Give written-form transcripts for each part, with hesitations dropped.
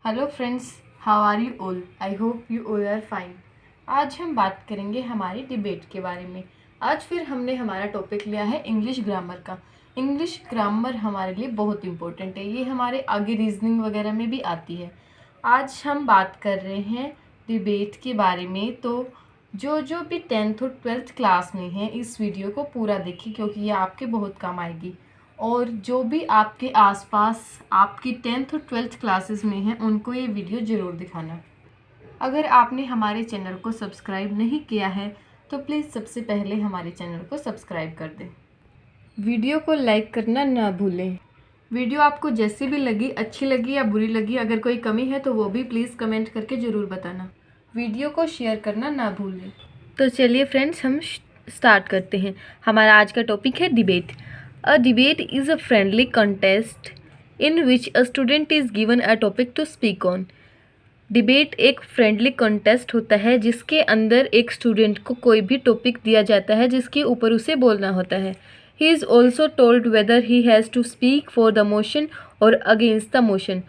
Hello friends, how are you all? I hope you all are fine. आज हम बात करेंगे हमारी डिबेट के बारे में। आज फिर हमने हमारा टॉपिक लिया है इंग्लिश ग्रामर का। इंग्लिश ग्रामर हमारे लिए बहुत इंपॉर्टेंट है, ये हमारे आगे रीजनिंग वगैरह में भी आती है। आज हम बात कर रहे हैं डिबेट के बारे में, तो जो भी 10th और 12th क्लास में हैं इस वीडियो को पूरा देखिए, क्योंकि ये आपके बहुत काम आएगी। और जो भी आपके आसपास आपकी 10th और 12th क्लासेस में हैं उनको ये वीडियो ज़रूर दिखाना। अगर आपने हमारे चैनल को सब्सक्राइब नहीं किया है तो प्लीज़ सबसे पहले हमारे चैनल को सब्सक्राइब कर दें। वीडियो को लाइक करना ना भूलें। वीडियो आपको जैसी भी लगी, अच्छी लगी या बुरी लगी, अगर कोई कमी है तो वो भी प्लीज़ कमेंट करके ज़रूर बताना। वीडियो को शेयर करना ना भूलें। तो चलिए फ्रेंड्स, हम स्टार्ट करते हैं। हमारा आज का टॉपिक है debate. A debate is a friendly contest in which a student is given a topic to speak on. Debate एक फ्रेंडली कॉन्टेस्ट होता है जिसके अंदर एक स्टूडेंट को कोई भी टॉपिक दिया जाता है जिसके ऊपर उसे बोलना होता है। He is also told whether he has to speak for the motion और अगेंस्ट द मोशन।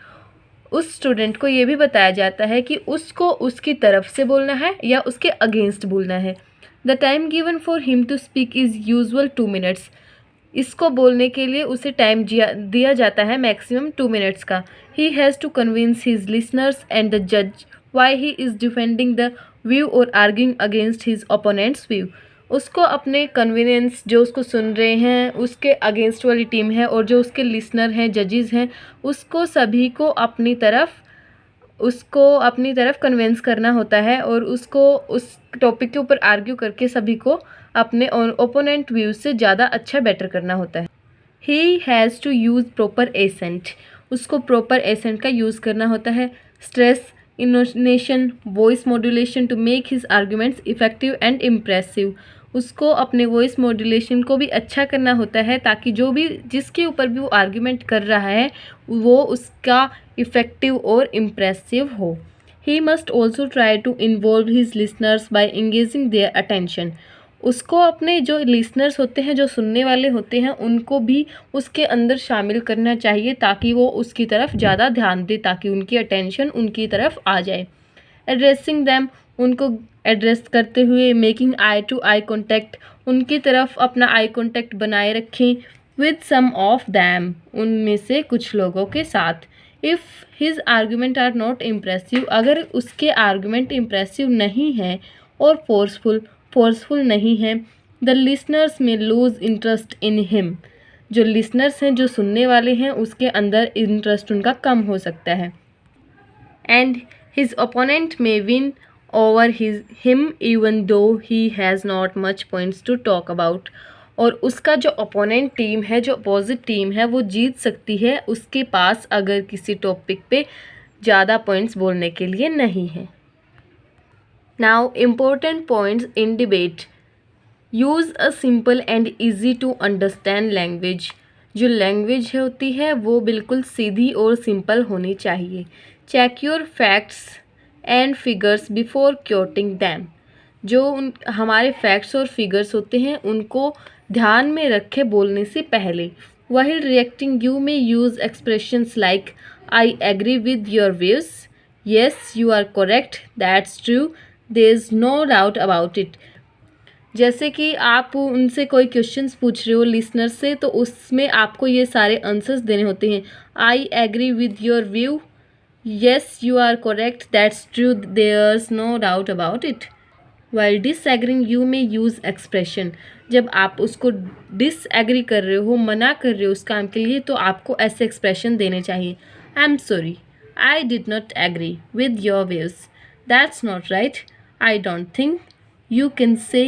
उस स्टूडेंट को ये भी बताया जाता है कि उसको उसकी तरफ से बोलना है या उसके अगेंस्ट बोलना है। The time given for him to speak is usual 2 minutes. इसको बोलने के लिए उसे टाइम दिया जाता है मैक्सिमम 2 मिनट्स का। He has to convince his listeners and the जज why he is defending the view और arguing against his opponent's view. उसको अपने कन्वीनियंस, जो उसको सुन रहे हैं उसके अगेंस्ट वाली टीम है और जो उसके लिसनर हैं, जजेस हैं, उसको सभी को अपनी तरफ कन्विंस करना होता है और उसको उस टॉपिक के ऊपर आर्ग्यू करके सभी को अपने ओपोनेंट व्यू से ज़्यादा अच्छा बेटर करना होता है। He has to use proper accent. उसको प्रॉपर एसेंट का यूज़ करना होता है। Stress, intonation, voice modulation to make his arguments effective and impressive. उसको अपने वॉइस मॉड्यूलेशन को भी अच्छा करना होता है ताकि जो भी जिसके ऊपर भी वो आर्ग्यूमेंट कर रहा है वो उसका इफ़ेक्टिव और इम्प्रेसिव हो। He must also try to involve his listeners by engaging their attention. उसको अपने जो लिसनर्स होते हैं, जो सुनने वाले होते हैं, उनको भी उसके अंदर शामिल करना चाहिए ताकि वो उसकी तरफ ज़्यादा ध्यान दे, ताकि उनकी अटेंशन उनकी तरफ आ जाए। एड्रेसिंग दैम, उनको एड्रेस करते हुए। Making eye to eye contact, उनकी तरफ अपना आई कॉन्टैक्ट बनाए रखें। विद सम ऑफ दैम, उनमें से कुछ लोगों के साथ। If his argument are not impressive, अगर उसके आर्गूमेंट इम्प्रेसिव नहीं है और फोर्सफुल नहीं है। द लिसनर्स में लूज इंटरेस्ट इन हिम, जो लिसनर्स हैं, जो सुनने वाले हैं, उसके अंदर इंटरेस्ट उनका कम हो सकता है। And his opponent may win over him even though he has not much points to talk about. और उसका जो ओपोनेंट टीम है, जो अपोजिट टीम है, वो जीत सकती है उसके पास अगर किसी टॉपिक पे ज़्यादा पॉइंट्स बोलने के लिए नहीं है। Now, important points in debate. Use a simple and easy to understand language. जो लैंग्वेज होती है वो बिल्कुल सीधी और सिंपल होनी चाहिए। Check your facts and figures before quoting them. जो हमारे फैक्ट्स और फिगर्स होते हैं उनको ध्यान में रखे बोलने से पहले। While reacting, you may use expressions like I agree with your views, yes you are correct, that's true, there is no doubt about it. जैसे कि आप उनसे कोई क्वेश्चंस पूछ रहे हो लिसनर से, तो उसमें आपको ये सारे आंसर्स देने होते हैं। I agree with your view, yes you are correct, that's true, there is no doubt about it. While disagreeing, you may use expression. जब आप उसको डिसएग्री कर रहे हो, मना कर रहे हो उस काम के लिए, तो आपको ऐसे एक्सप्रेशन देने चाहिए। I am sorry, I did not agree with your views, that's not right, I don't think, you can say,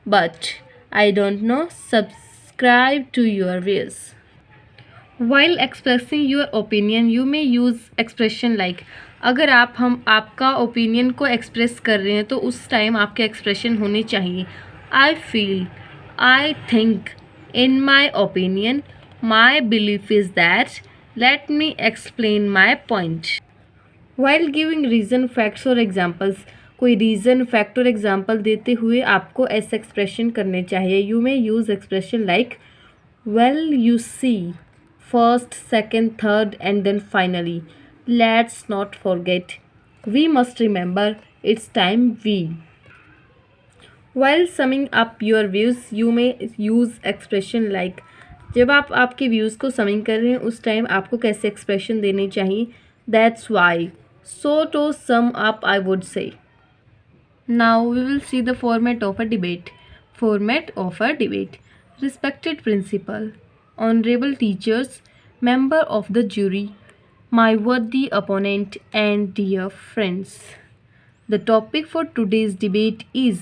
but I don't know, subscribe to your views. While expressing your opinion, you may use expression like, अगर आपका opinion को express कर रहे हैं तो उस time आपके expression होने चाहिए। I feel, I think, in my opinion, my belief is that, let me explain my point. While giving reason, facts or examples, कोई रीज़न, फैक्ट और एग्जाम्पल देते हुए आपको ऐसे एक्सप्रेशन करने चाहिए। You may use expression like well you see, first, second, third and then finally, Let's not forget. We must remember it's time we. While summing up your views, you may use expression like. जब आप आपके views को summing कर रहे हैं उस time आपको कैसे एक्सप्रेशन देने चाहिए. That's why. So to sum up, I would say. Now we will see the format of a debate. Format of a debate. Respected principal, honorable teachers, member of the jury, my worthy opponent, and dear friends. The topic for today's debate is.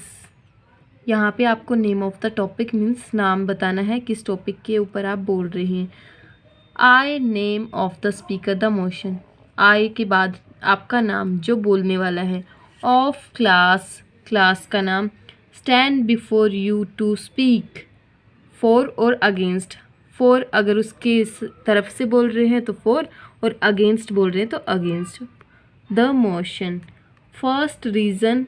यहाँ पे आपको name of the topic means नाम बताना है किस topic के ऊपर आप बोल रहे हैं. I name of the speaker the motion. I के बाद आपका नाम जो बोलने वाला है. ऑफ क्लास, क्लास का नाम. Stand before you to speak. For और अगेंस्ट. फॉर अगर उसके तरफ से बोल रहे हैं तो फॉर, और अगेंस्ट बोल रहे हैं तो against. The motion. First reason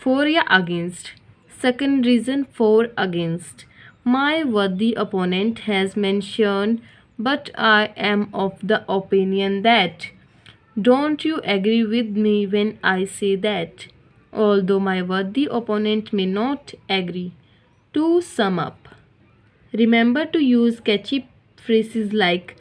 for या against. Second reason for against. My worthy opponent has mentioned, but I am of the opinion that. Don't you agree with me when I say that? Although my worthy opponent may not agree. To sum up, remember to use catchy phrases like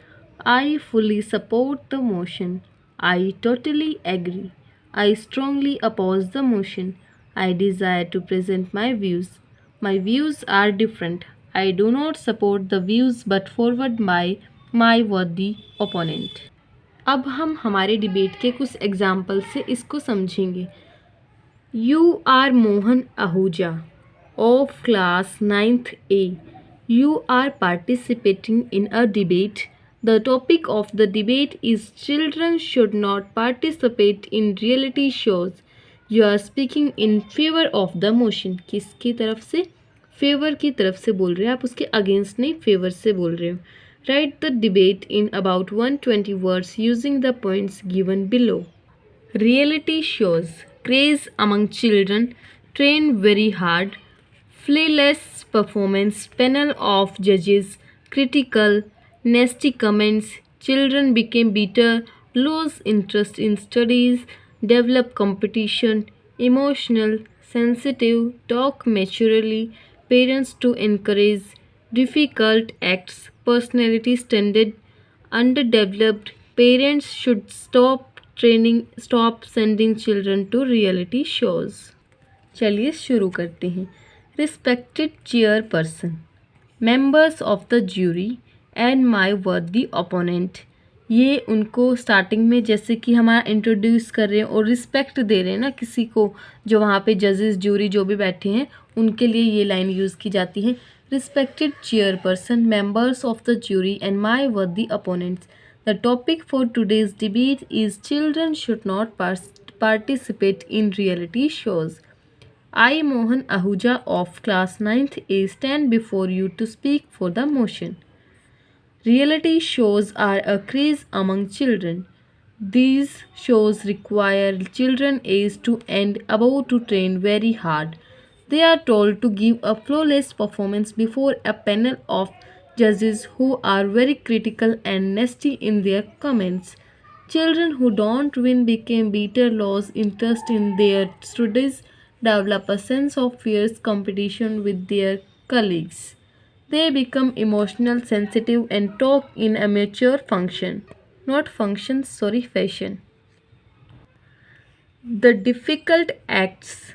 I fully support the motion. I totally agree. I strongly oppose the motion. I desire to present my views. My views are different. I do not support the views but forward my worthy opponent. अब हम हमारे debate के कुछ example से इसको समझेंगे. You are Mohan Ahuja of class 9th A. You are participating in a debate. The topic of the debate is children should not participate in reality shows. You are speaking in favour of the motion. किसकी तरफ से? Favour की तरफ से बोल रहे हैं आप, उसके अगेंस्ट नहीं, फेवर से बोल रहे हो. Write the debate in about 120 words using the points given below. Reality shows. Craze among children. Train very hard. Flawless performance. Panel of जजेस. Critical. Nasty comments. Children became bitter. Loss interest in studies. Develop competition, emotional, sensitive, talk maturely, parents to encourage, difficult acts, personality standard, underdeveloped, parents should stop sending children to reality shows. चलिए शुरू करते हैं. Respected chairperson, members of the jury, and my worthy opponent. ये उनको starting में जैसे कि हमारा इंट्रोड्यूस कर रहे हैं और रिस्पेक्ट दे रहे हैं ना किसी को, जो वहाँ पे जजेस जूरी जो भी बैठे हैं उनके लिए ये लाइन यूज़ की जाती है. Respected chairperson, members of the jury and my worthy opponents. The topic for today's debate is children should not participate in reality shows. I Mohan Ahuja of class 9th A stand before you to speak for the motion. Reality shows are a craze among children. These shows require children aged to and above to train very hard. They are told to give a flawless performance before a panel of judges who are very critical and nasty in their comments. Children who don't win become bitter, lose interest in their studies, develop a sense of fierce competition with their colleagues. They become emotional, sensitive, and talk in a mature fashion. The difficult acts,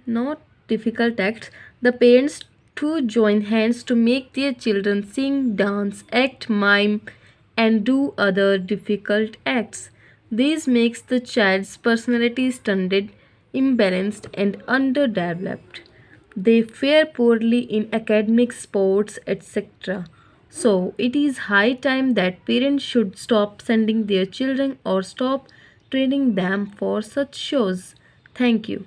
not difficult acts, the parents to join hands to make their children sing, dance, act, mime, and do other difficult acts. This makes the child's personality stunted, imbalanced, and underdeveloped. They fare poorly in academics, sports, etc. So, it is high time that parents should stop sending their children or stop training them for such shows. Thank you.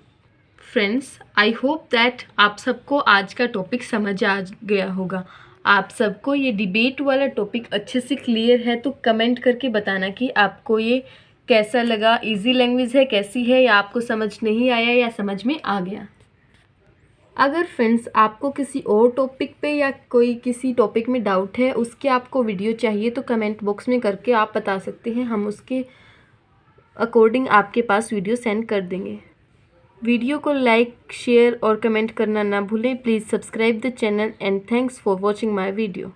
Friends, I hope that आप सबको आज का topic समझ आ गया होगा. आप सबको ये डिबेट वाला टॉपिक अच्छे से क्लियर है तो कमेंट करके बताना कि आपको ये कैसा लगा. इजी लैंग्वेज है, कैसी है, या आपको समझ नहीं आया या समझ में आ गया. अगर फ्रेंड्स आपको किसी और टॉपिक पे या कोई किसी टॉपिक में डाउट है, उसकी आपको वीडियो चाहिए, तो कमेंट बॉक्स में करके आप बता सकते हैं, हम उसके अकॉर्डिंग आपके पास वीडियो सेंड कर देंगे। वीडियो को लाइक, शेयर और कमेंट करना ना भूलें। Please subscribe the channel and thanks for watching my video.